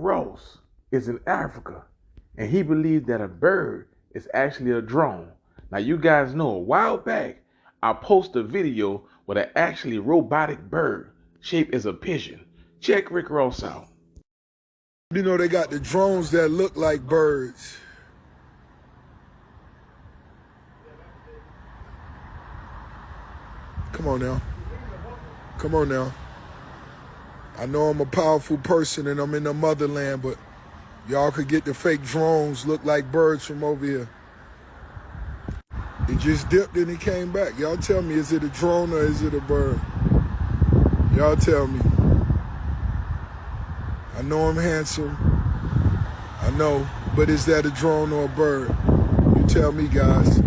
Ross is in Africa, and he believes that a bird is actually a drone. Now, you guys know a while back, I posted a video with an actually robotic bird shaped as a pigeon. Check Rick Ross out. You know, they got the drones that look like birds. Come on now. Come on now. I know I'm a powerful person and I'm in the motherland, but y'all could get the fake drones look like birds from over here. It just dipped and it came back. Y'all tell me, is it a drone or is it a bird? Y'all tell me. I know I'm handsome. I know, but is that a drone or a bird? You tell me, guys.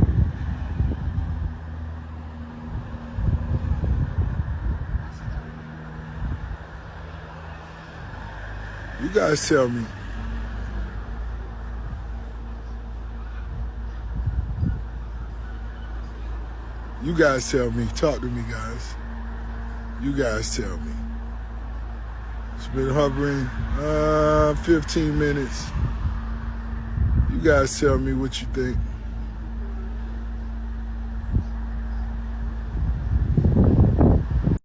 You guys tell me. You guys tell me. Talk to me, guys. You guys tell me. It's been hovering 15 minutes. You guys tell me what you think.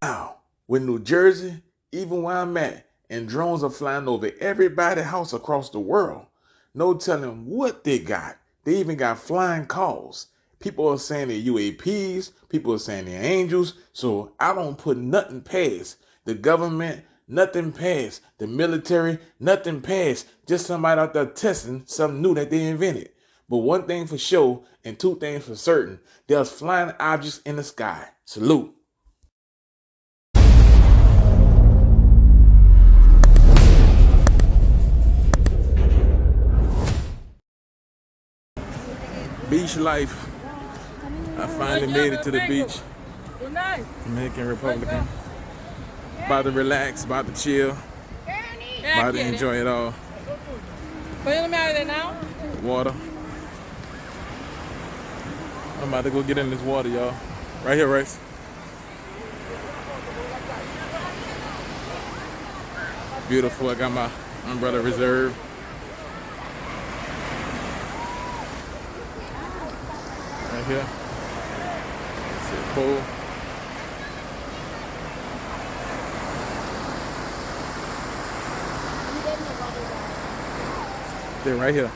Now, with New Jersey, even where I'm at, and drones are flying over everybody's house across the world, no telling what they got. They even got flying cars. People are saying they're UAPs, people are saying they're angels, so I don't put nothing past the government, nothing past the military, nothing past just somebody out there testing something new that they invented. But one thing for sure, and two things for certain, there's flying objects in the sky. Salute. Beach life. I finally made it to the beach. Dominican Republic. About to relax, about to chill, about to enjoy it all. Water. I'm about to go get in this water, y'all. Right here, Rex. Beautiful. I got my umbrella reserved. Right here. It's a pool. They're right here.